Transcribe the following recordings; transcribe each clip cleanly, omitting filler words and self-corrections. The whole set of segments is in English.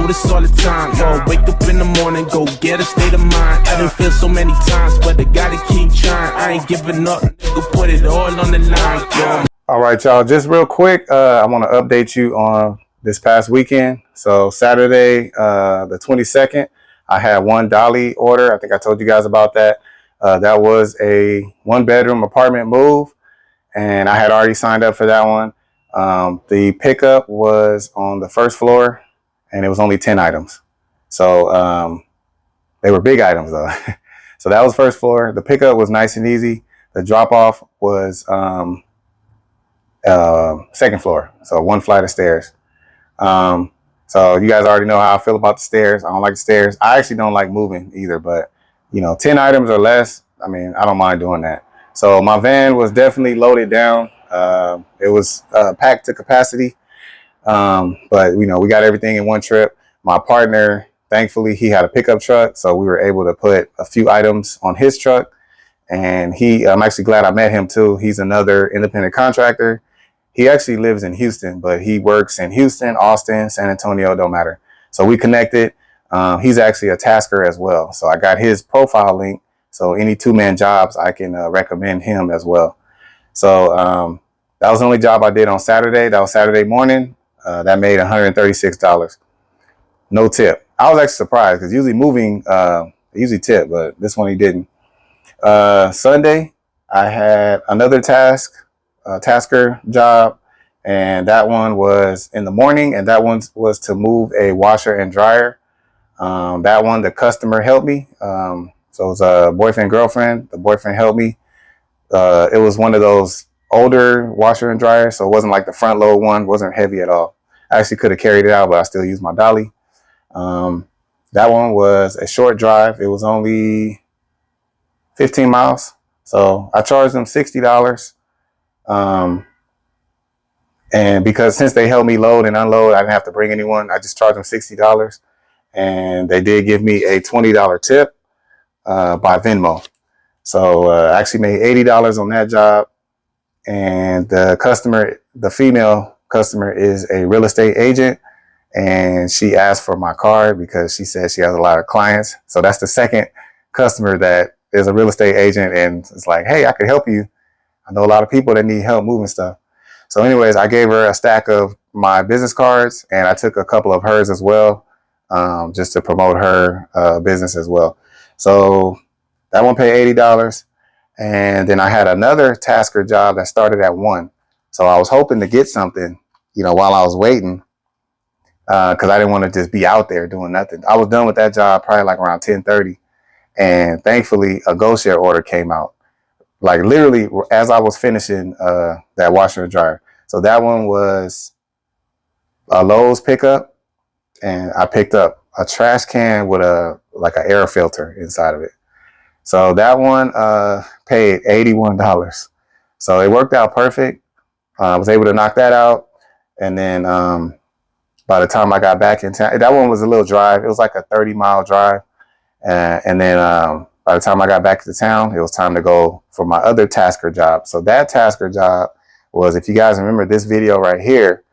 this all the time. Yo, wake up in the morning, go get a state of mind. I done feel so many times, but I gotta keep trying. I ain't giving up, nigga, put it all on the line. Yo. All right, y'all, just real quick, I want to update you on this past weekend. So Saturday, the 22nd, I had one dolly order. I think I told you guys about that. That was a 1-bedroom apartment move, and I had already signed up for that one. The pickup was on the first floor, and it was only 10 items. So they were big items though. So that was first floor. The pickup was nice and easy. The drop off was second floor, so 1 flight of stairs. So you guys already know how I feel about the stairs. I don't like the stairs. I actually don't like moving either, but you know, 10 items or less, I mean, I don't mind doing that. So my van was definitely loaded down. It was packed to capacity, but you know, we got everything in one trip. My partner, thankfully, he had a pickup truck, so we were able to put a few items on his truck. And I'm actually glad I met him too. He's another independent contractor. He actually lives in Houston, but he works in Houston, Austin, San Antonio, don't matter. So we connected. He's actually a tasker as well. So I got his profile link. So any 2-man jobs, I can recommend him as well. So that was the only job I did on Saturday. That was Saturday morning. That made $136. No tip. I was actually surprised because usually moving, usually tip, but this one he didn't. Sunday, I had another tasker job, and that one was in the morning, and that one was to move a washer and dryer. That one, the customer helped me. So it was a boyfriend, girlfriend. The boyfriend helped me. It was one of those older washer and dryer, so it wasn't like the front load one, wasn't heavy at all. I actually could have carried it out, but I still used my dolly. That one was a short drive. It was only 15 miles. So I charged them $60. And because since they helped me load and unload, I didn't have to bring anyone. I just charged them $60. And they did give me a $20 tip by Venmo. So I actually made $80 on that job. And the customer, the female customer, is a real estate agent. And she asked for my card because she said she has a lot of clients. So that's the second customer that is a real estate agent. And it's like, hey, I could help you. I know a lot of people that need help moving stuff. So anyways, I gave her a stack of my business cards, and I took a couple of hers as well, just to promote her business as well. So that one paid $80. And then I had another tasker job that started at 1. So I was hoping to get something, you know, while I was waiting, because I didn't want to just be out there doing nothing. I was done with that job probably like around 10:30. And thankfully, a GoShare order came out. Like literally as I was finishing that washer and dryer. So that one was a Lowe's pickup, and I picked up a trash can with like an air filter inside of it. So that one paid $81. So it worked out perfect. I was able to knock that out. And then by the time I got back in town, that one was a little drive. It was like a 30-mile drive. And then by the time I got back to town, it was time to go for my other tasker job. So that tasker job was, if you guys remember this video right here,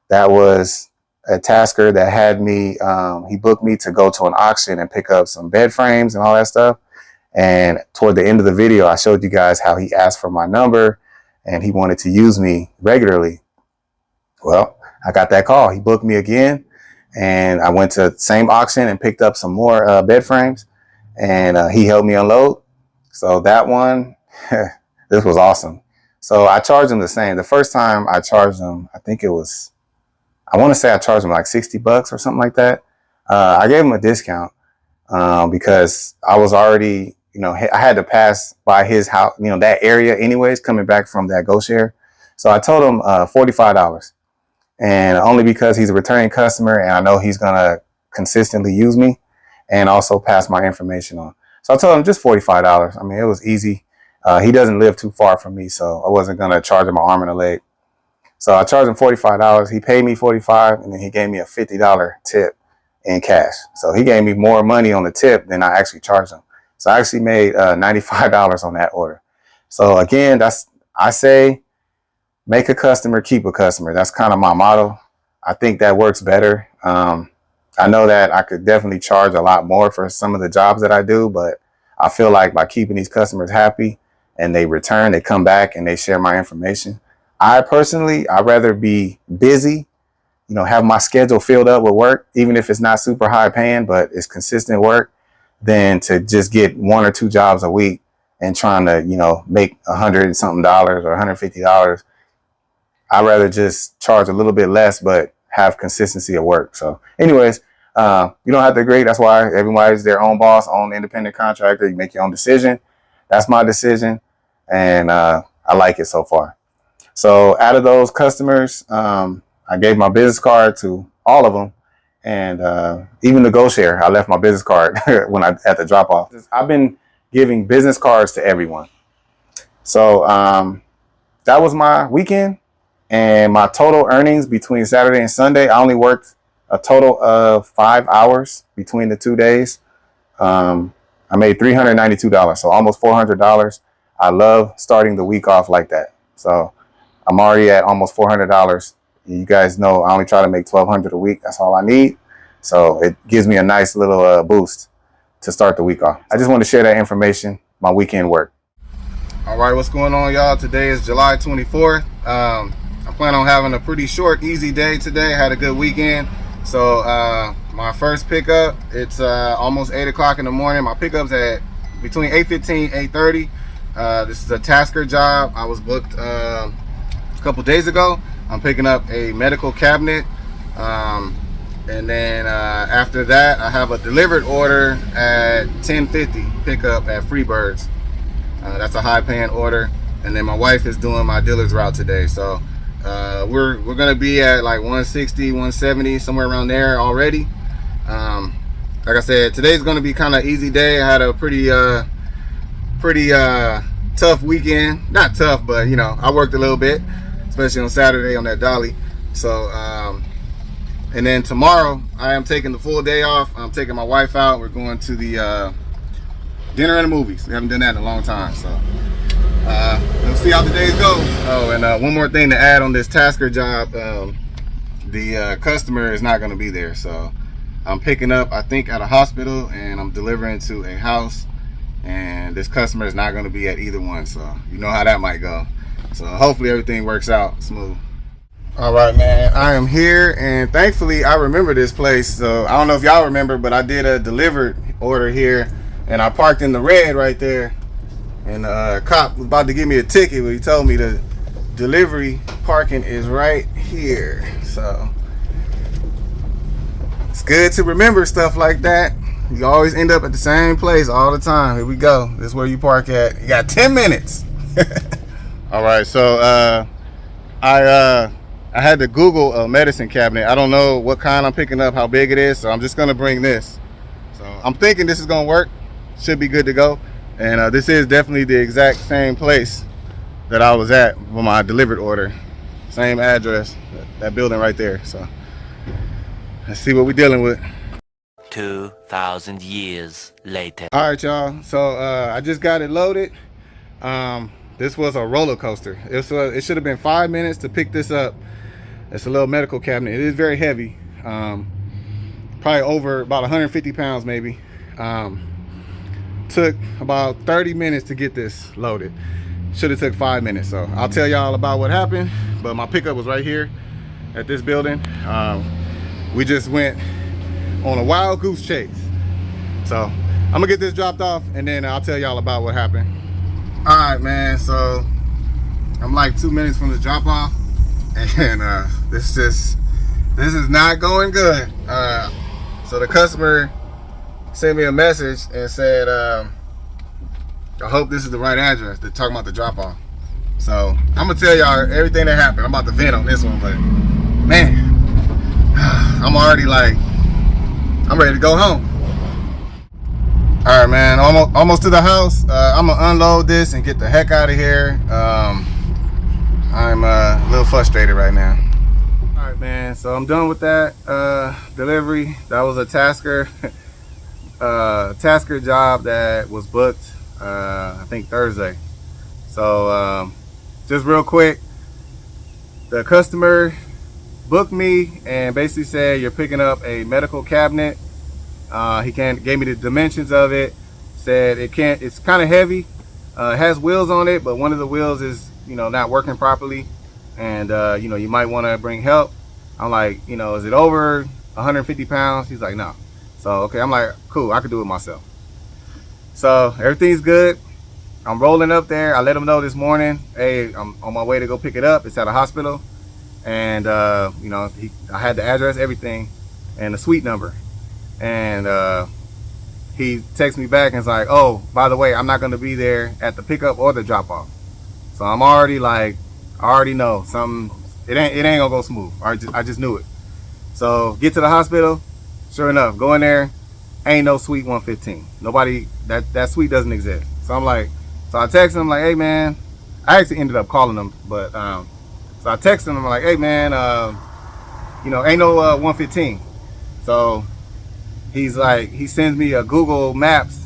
that was a tasker that had me, he booked me to go to an auction and pick up some bed frames and all that stuff. And toward the end of the video, I showed you guys how he asked for my number and he wanted to use me regularly. Well, I got that call. He booked me again, and I went to the same auction and picked up some more bed frames, and he helped me unload. So that one, this was awesome. So I charged him the same. The first time I charged him, I think it was, I want to say I charged him like $60 or something like that. I gave him a discount because I was already, you know, I had to pass by his house, you know, that area anyways, coming back from that GoShare. So I told him $45. And only because he's a returning customer and I know he's going to consistently use me and also pass my information on. So I told him just $45. I mean, it was easy. He doesn't live too far from me, so I wasn't going to charge him an arm and a leg. So I charged him $45. He paid me $45, and then he gave me a $50 tip in cash. So he gave me more money on the tip than I actually charged him. So I actually made $95 on that order. So again, I say, make a customer, keep a customer. That's kind of my motto. I think that works better. I know that I could definitely charge a lot more for some of the jobs that I do, but I feel like by keeping these customers happy and they return, they come back and they share my information. I'd rather be busy, have my schedule filled up with work, even if it's not super high paying, but it's consistent work, than to just get one or two jobs a week and trying to, make $100 and something or $150. I'd rather just charge a little bit less, but have consistency of work. So anyways, you don't have to agree. That's why everybody's their own boss, own independent contractor. You make your own decision. That's my decision. And I like it so far. So out of those customers, I gave my business card to all of them. And even the Go Share, I left my business card when at the drop off. I've been giving business cards to everyone. So that was my weekend. And my total earnings between Saturday and Sunday, I only worked a total of 5 hours between the 2 days. I made $392, so almost $400. I love starting the week off like that. So I'm already at almost $400. You guys know I only try to make $1,200 a week. That's all I need. So it gives me a nice little boost to start the week off. I just want to share that information, my weekend work. All right, what's going on, y'all? Today is July 24th. I plan on having a pretty short, easy day today. I had a good weekend. So my first pickup, it's almost 8 o'clock in the morning. My pickup's at between 8:15, 8:30. This is a tasker job. I was booked a couple days ago. I'm picking up a medical cabinet. And then after that, I have a delivered order at 10:50, pickup at Freebirds. That's a high paying order. And then my wife is doing my dealer's route today. So we're gonna be at like 160, 170, somewhere around there already. Like I said, today's gonna be kind of easy day. I had a pretty tough weekend. Not tough, but I worked a little bit, especially on Saturday on that dolly. So and then tomorrow I am taking the full day off. I'm taking my wife out. We're going to the dinner and the movies. We haven't done that in a long time, so let's see how the days go. Oh, and one more thing to add on this tasker job, the customer is not going to be there, so I'm picking up, I think, at a hospital, and I'm delivering to a house, and this customer is not going to be at either one, so you know how that might go. So hopefully everything works out smooth. All right, man, I am here, and thankfully I remember this place. So I don't know if y'all remember, but I did a delivered order here, and I parked in the red right there. And the cop was about to give me a ticket, but he told me the delivery parking is right here. So it's good to remember stuff like that. You always end up at the same place all the time. Here we go. This is where you park at. You got 10 minutes. All right, so I had to Google a medicine cabinet. I don't know what kind I'm picking up, how big it is, so I'm just gonna bring this. So I'm thinking this is gonna work. Should be good to go. And this is definitely the exact same place that I was at for my delivered order. Same address, that building right there. So let's see what we're dealing with. 2,000 years later. All right, y'all. So I just got it loaded. This was a roller coaster. It should have been 5 minutes to pick this up. It's a little medical cabinet. It is very heavy. Probably over about 150 pounds maybe. Took about 30 minutes to get this loaded. Should have took 5 minutes. So I'll tell y'all about what happened. But my pickup was right here at this building. We just went on a wild goose chase. So I'm gonna get this dropped off, and then I'll tell y'all about what happened. All right, man, so I'm like 2 minutes from the drop off, and this is not going good. So the customer sent me a message and said, I hope this is the right address. They're talking about the drop off. So I'm gonna tell y'all everything that happened. I'm about to vent on this one, but man, I'm already like, I'm ready to go home. All right, man, almost to the house. I'm gonna unload this and get the heck out of here. I'm a little frustrated right now. All right, man, so I'm done with that delivery. That was a tasker job that was booked, I think Thursday. So just real quick, the customer booked me and basically said you're picking up a medical cabinet. He gave me the dimensions of it. Said it's kind of heavy. It has wheels on it, but one of the wheels is not working properly, and you might want to bring help. I'm like, is it over 150 pounds? He's like, no. So okay, I'm like, cool, I could do it myself. So everything's good. I'm rolling up there. I let him know this morning, hey, I'm on my way to go pick it up. It's at a hospital, and I had the address, everything, and the suite number, and he texts me back and is like, oh, by the way, I'm not going to be there at the pickup or the drop off. So I'm already like, I already know something. It ain't gonna go smooth. I just knew it. So get to the hospital. Sure enough, go in there. Ain't no suite 115. Nobody. That suite doesn't exist. So I'm like, so I text him like, hey man. I actually ended up calling him, but so I texted him. I'm like, hey man, ain't no 115. So he's like, he sends me a Google Maps,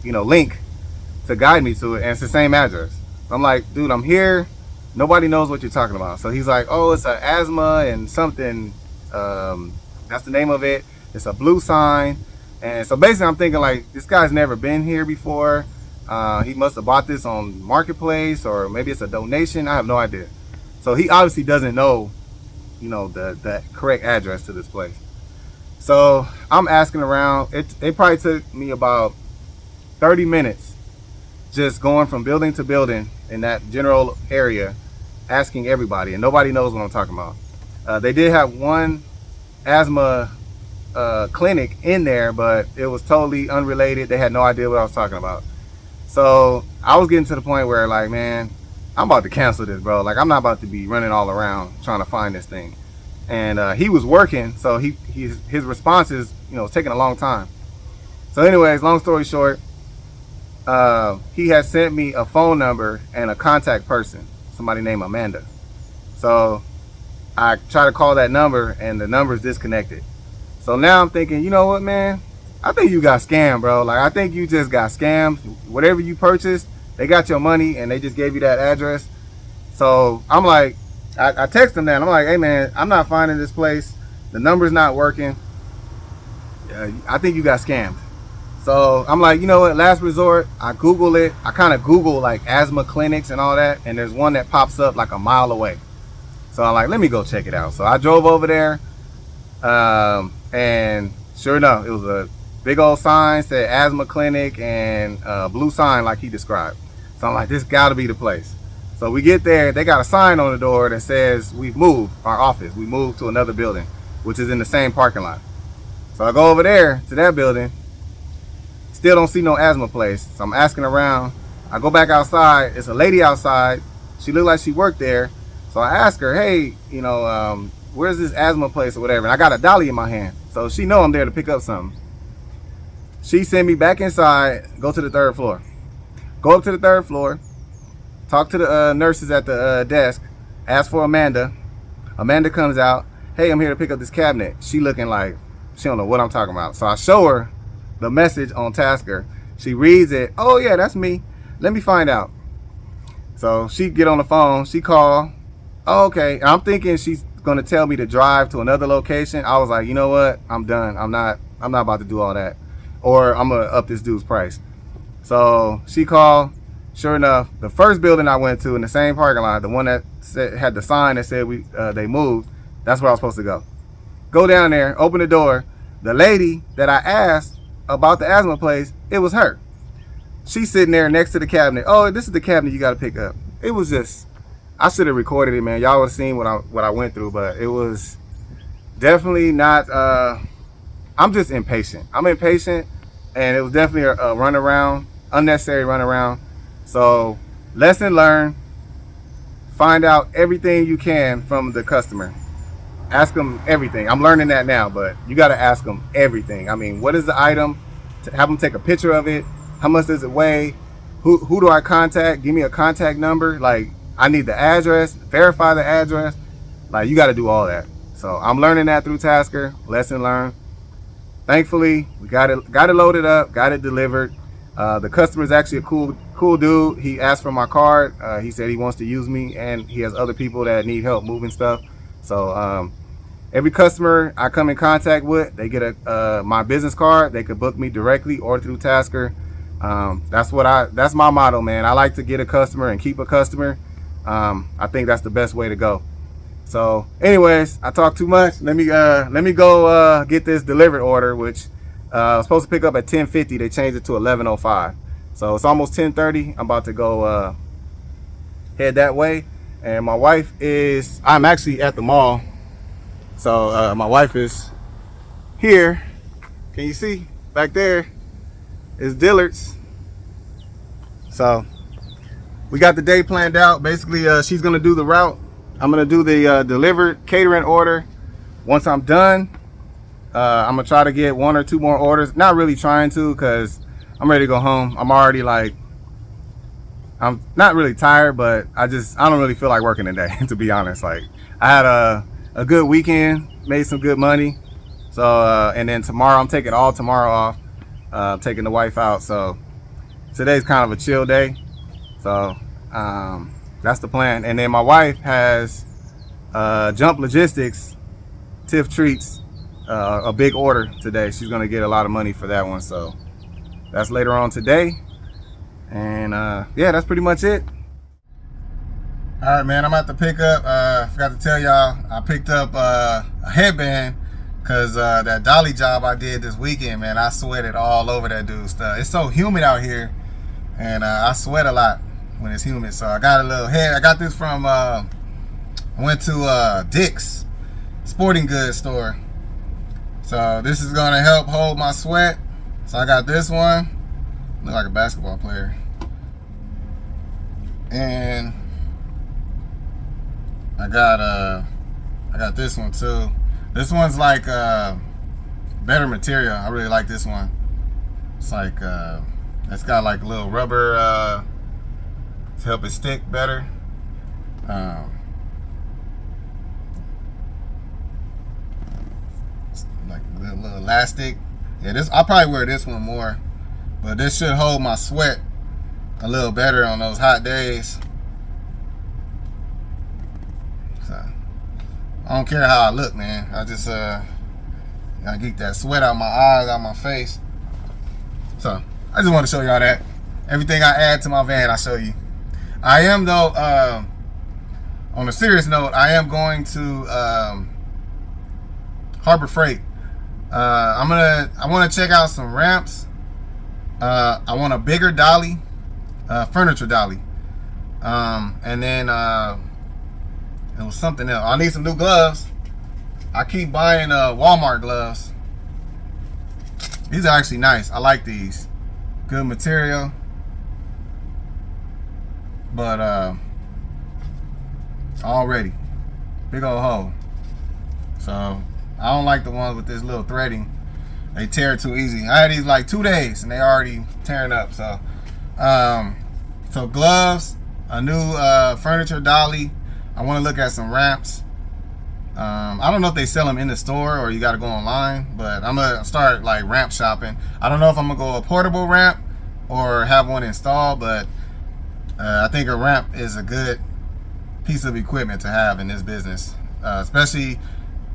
link to guide me to it, and it's the same address. I'm like, dude, I'm here. Nobody knows what you're talking about. So he's like, oh, it's an asthma and something. That's the name of it. It's a blue sign. And so basically I'm thinking like, this guy's never been here before. He must have bought this on Marketplace, or maybe it's a donation. I have no idea. So he obviously doesn't know, the correct address to this place. So I'm asking around. It probably took me about 30 minutes just going from building to building in that general area, asking everybody, and nobody knows what I'm talking about. They did have one asthma clinic in there, but it was totally unrelated. They had no idea what I was talking about. So I was getting to the point where like, man, I'm about to cancel this, bro. Like, I'm not about to be running all around trying to find this thing. And he was working, so his responses, was taking a long time. So anyways, long story short, he had sent me a phone number and a contact person, somebody named Amanda. So I try to call that number and the number's disconnected. So now I'm thinking, you know what, man? I think you got scammed, bro. Like, I think you just got scammed. Whatever you purchased, they got your money and they just gave you that address. So I'm like, I text him that. I'm like, hey man, I'm not finding this place. The number's not working. I think you got scammed. So I'm like, you know what, last resort, I Google it. I kind of Google like asthma clinics and all that, and there's one that pops up like a mile away. So I'm like, let me go check it out. So I drove over there, and sure enough, it was a big old sign, said asthma clinic, and blue sign like he described. So I'm like, this gotta be the place. So we get there, they got a sign on the door that says we've moved our office. We moved to another building, which is in the same parking lot. So I go over there to that building. Still don't see no asthma place. So I'm asking around. I go back outside. It's a lady outside. She looked like she worked there. So I ask her, hey, where's this asthma place or whatever? And I got a dolly in my hand. So she know I'm there to pick up something. She sent me back inside, go to the third floor. Go up to the third floor, talk to the nurses at the desk, ask for Amanda. Amanda comes out. Hey, I'm here to pick up this cabinet. She looking like she don't know what I'm talking about. So I show her the message on Tasker. She reads it. Oh yeah, that's me. Let me find out. So she get on the phone. She call. Oh, okay. And I'm thinking she's gonna tell me to drive to another location. I was like, you know what? I'm done. I'm not about to do all that, or I'm gonna up this dude's price. So she called. Sure enough, the first building I went to in the same parking lot, the one that had the sign that said they moved, that's where I was supposed to go. Go down there, open the door. The lady that I asked about the asthma place, it was her. She's sitting there next to the cabinet. Oh, this is the cabinet you got to pick up. It was just, I should have recorded it, man. Y'all would have seen what I went through, but it was definitely not. I'm just impatient. I'm impatient, and it was definitely a runaround, unnecessary runaround. So lesson learned. Find out everything you can from the customer. Ask them everything. I'm learning that now, but you got to ask them everything. I mean, what is the item? Have them take a picture of it. How much does it weigh? Who do I contact? Give me a contact number. Like, I need the address. Verify the address. Like, you got to do all that. So I'm learning that through Tasker. Lesson learned. Thankfully, we got it loaded up, got it delivered. The customer is actually a cool dude. He asked for my card. He said he wants to use me, and he has other people that need help moving stuff. So every customer I come in contact with, they get my business card. They could book me directly or through Tasker. That's my motto, man. I like to get a customer and keep a customer. I think that's the best way to go. So anyways, I talked too much. Let me go get this delivered order, which I was supposed to pick up at 10:50. They changed it to 11:05. So it's almost 10:30. I'm about to go head that way. And my wife I'm actually at the mall. So my wife is here. Can you see back there is Dillard's. So we got the day planned out. Basically, she's gonna do the route. I'm gonna do the delivered catering order. Once I'm done, I'm gonna try to get 1 or 2 more orders. Not really trying to, because I'm ready to go home. I'm already I'm not really tired, but I don't really feel like working today, to be honest. Like, I had a good weekend, made some good money. So and then tomorrow, I'm taking all tomorrow off, taking the wife out. So today's kind of a chill day. So that's the plan. And then my wife has Jump Logistics, Tiff Treats, a big order today. She's gonna get a lot of money for that one. So that's later on today. And yeah, that's pretty much it. All right, man, I'm about to pick up, I forgot to tell y'all, I picked up a headband, because that dolly job I did this weekend, man, I sweated all over that dude's stuff. It's so humid out here, and I sweat a lot when it's humid. So I got a little head. I got this from, I went to Dick's sporting goods store. So this is gonna help hold my sweat. So I got this one. Look like a basketball player. And I got this one too. This one's like better material. I really like this one. It's like it's got like a little rubber to help it stick better. Like a little elastic. Yeah, I'll probably wear this one more. But this should hold my sweat a little better on those hot days. So, I don't care how I look, man. I just gotta get that sweat out my eyes, out my face. So, I just want to show y'all that. Everything I add to my van, I show you. I am, though, on a serious note, I am going to Harbor Freight. I want to check out some ramps. I want a bigger dolly, furniture dolly, and then it was something else. I need some new gloves. I keep buying Walmart gloves. These are actually nice. I like these. Good material, but already big old hole. So I don't like the ones with this little threading. They tear too easy. I had these like 2 days and they already tearing up. So, so gloves, a new furniture dolly. I want to look at some ramps. I don't know if they sell them in the store or you got to go online, but I'm gonna start like ramp shopping. I don't know if I'm gonna go a portable ramp or have one installed, but I think a ramp is a good piece of equipment to have in this business, especially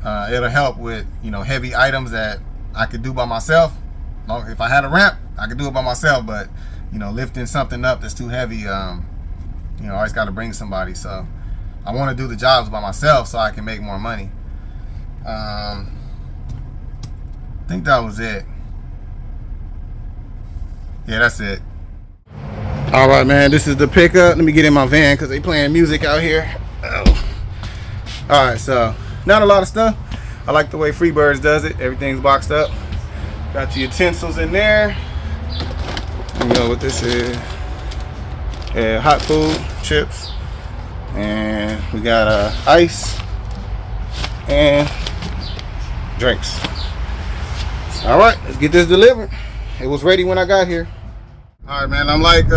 it'll help with heavy items that I could do by myself. If I had a ramp, I could do it by myself, but lifting something up that's too heavy, I always got to bring somebody. So I want to do the jobs by myself so I can make more money. I think that was it. Yeah, that's it. All right, man, this is the pickup. Let me get in my van because they playing music out here. Oh. All right, so not a lot of stuff. I like the way Freebirds does it. Everything's boxed up. Got the utensils in there. You know what this is. Yeah, hot food, chips. And we got ice and drinks. All right, let's get this delivered. It was ready when I got here. All right, man, I'm like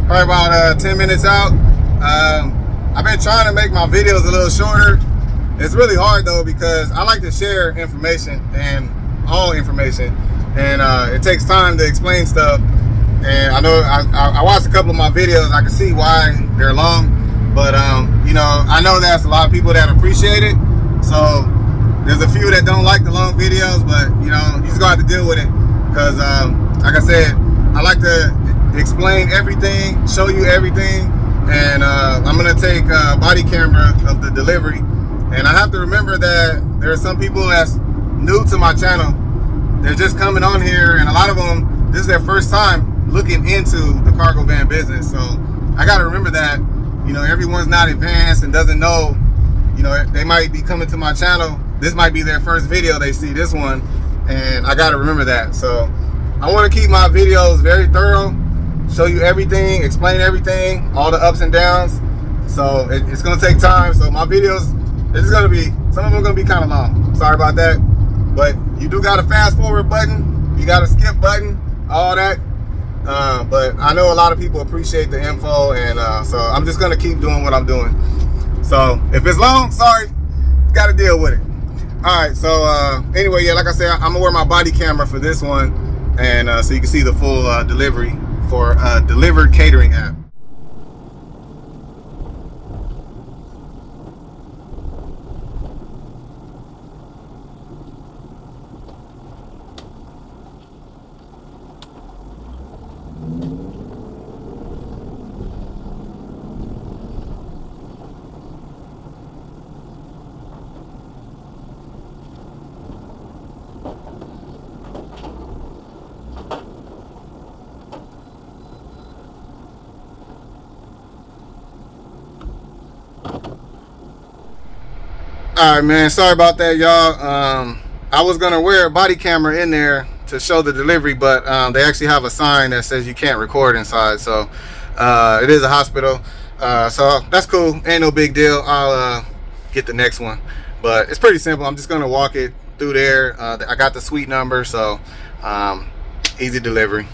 probably about 10 minutes out. I've been trying to make my videos a little shorter. It's really hard though because I like to share information and all information, and it takes time to explain stuff. And I know I watched a couple of my videos. I can see why they're long, but you know, I know there's a lot of people that appreciate it. So there's a few that don't like the long videos, but you know, you just gonna have to deal with it because, like I said, I like to explain everything, show you everything, and I'm gonna take a body camera of the delivery. And I have to remember that there are some people that's new to my channel. They're just coming on here, and a lot of them, this is their first time looking into the cargo van business. So I got to remember that, you know, everyone's not advanced and doesn't know, you know, they might be coming to my channel. This might be their first video they see this one, and I got to remember that. So I want to keep my videos very thorough, show you everything, explain everything, all the ups and downs. So it's going to take time. So my videos, it's going to be, some of them are going to be kind of long. Sorry about that. But you do got a fast forward button, you got a skip button, all that. But I know a lot of people appreciate the info, and so I'm just gonna keep doing what I'm doing. So if it's long, sorry, got to deal with it. All right. So anyway, yeah, like I said, I'm gonna wear my body camera for this one, and so you can see the full delivery for delivered catering app. All right, man, sorry about that, y'all. I was gonna wear a body camera in there to show the delivery, but they actually have a sign that says you can't record inside. So it is a hospital, so that's cool, ain't no big deal. I'll get the next one, but it's pretty simple. I'm just gonna walk it through there. I got the suite number, so easy delivery.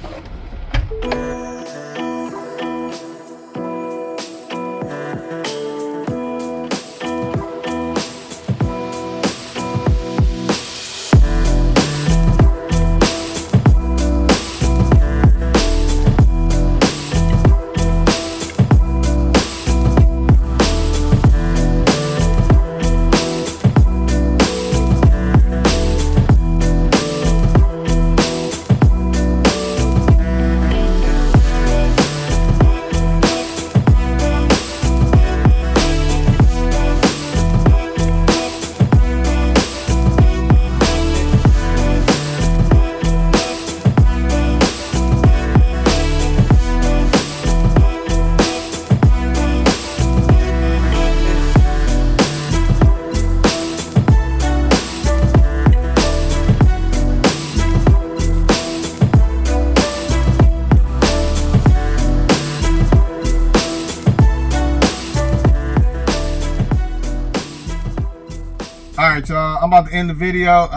All right, y'all, I'm about to end the video.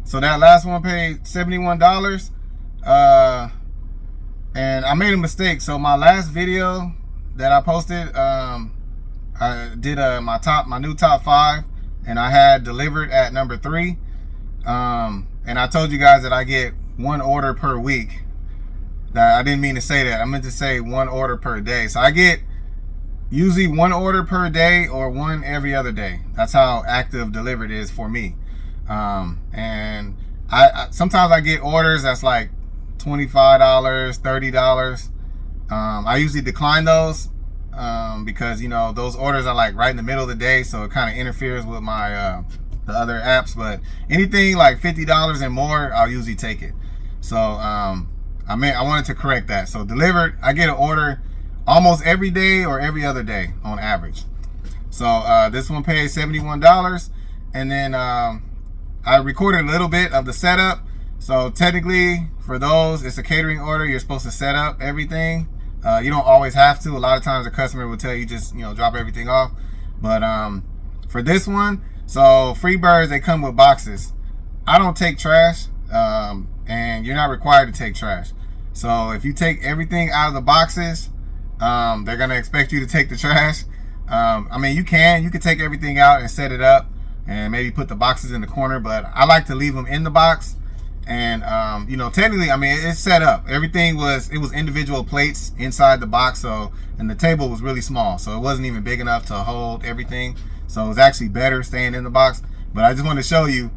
So that last one paid $71. And I made a mistake. So my last video that I posted, I did my new top 5, and I had delivered at number 3. And I told you guys that I get 1 order per week. That I didn't mean to say that. I meant to say 1 order per day. So I get usually 1 order per day or 1 every other day. That's how active delivered is for me. And I sometimes I get orders that's like $25, $30. I usually decline those because, you know, those orders are like right in the middle of the day, so it kind of interferes with my the other apps. But anything like $50 and more, I'll usually take it. So I wanted to correct that. So delivered, I get an order almost every day or every other day on average. So this one paid $71, and then I recorded a little bit of the setup. So technically for those, it's a catering order. You're supposed to set up everything. You don't always have to. A lot of times the customer will tell you just, you know, drop everything off. But for this one, so Freebirds, they come with boxes. I don't take trash, and you're not required to take trash. So if you take everything out of the boxes, they're gonna expect you to take the trash. I mean, you can take everything out and set it up and maybe put the boxes in the corner, but I like to leave them in the box And you know, technically, I mean, it's set up. Everything was individual plates inside the box, so, and the table was really small, so it wasn't even big enough to hold everything. So it was actually better staying in the box. But I just want to show you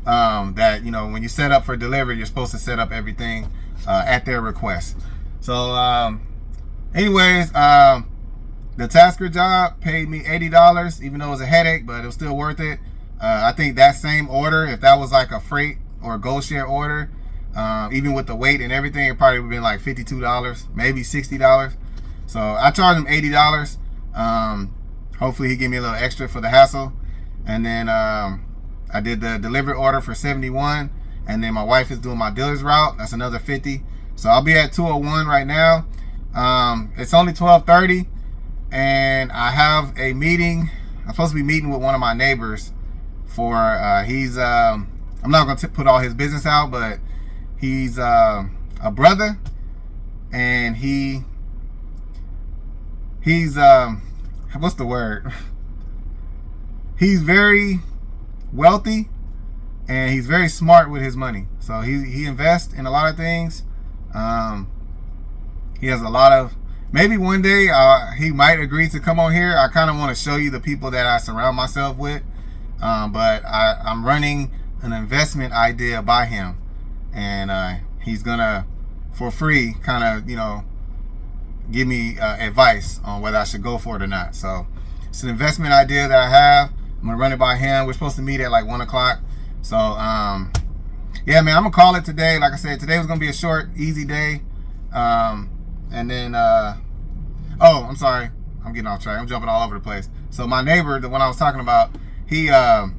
that, you know, when you set up for delivery, you're supposed to set up everything at their request. So anyways, the Tasker job paid me $80, even though it was a headache, but it was still worth it. I think that same order, if that was like a freight or a Gold Share order, even with the weight and everything, it probably would have been like $52, maybe $60. So I charged him $80. Hopefully he gave me a little extra for the hassle. And then I did the delivery order for $71, and then my wife is doing my dealer's route. That's another $50. So I'll be at 201 right now. It's only 12:30, and I have a meeting. I'm supposed to be meeting with one of my neighbors for he's I'm not gonna put all his business out, but he's a brother, and he's what's the word? He's very wealthy, and he's very smart with his money. So he invests in a lot of things. He has a lot of, maybe one day he might agree to come on here. I kind of want to show you the people that I surround myself with. But I'm running an investment idea by him, and he's gonna, for free, kind of, you know, give me advice on whether I should go for it or not. So it's an investment idea that I have. I'm gonna run it by him. We're supposed to meet at like 1 o'clock. So yeah, man, I'm gonna call it today. Like I said, today was gonna be a short, easy day. And then oh, I'm sorry, I'm getting off track. I'm jumping all over the place. So my neighbor, the one I was talking about, he has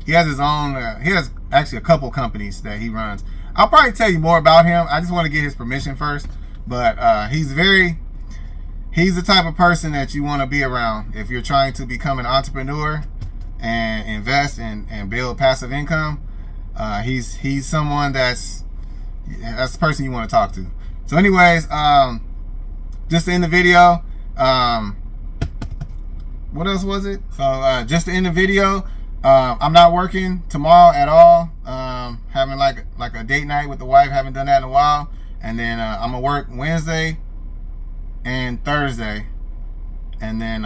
his own. He has actually a couple companies that he runs. I'll probably tell you more about him. I just want to get his permission first. But he's the type of person that you want to be around if you're trying to become an entrepreneur and invest and build passive income. He's someone that's the person you want to talk to. So anyways, just to end the video, what else was it? So just to end the video, I'm not working tomorrow at all. Having like a date night with the wife. Haven't done that in a while. And then I'm gonna work Wednesday and Thursday, and then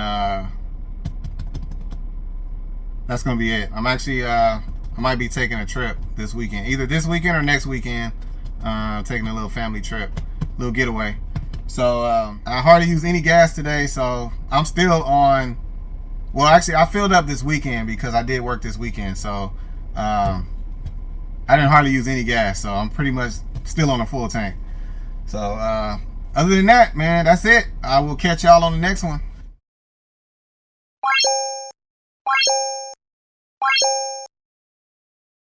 that's gonna be it. I'm actually I might be taking a trip this weekend, either this weekend or next weekend. Taking a little family trip, little getaway. So I hardly use any gas today, so I'm still on. Well, actually, I filled up this weekend because I did work this weekend, so I didn't hardly use any gas, so I'm pretty much still on a full tank. So other than that, man, that's it. I will catch y'all on the next one.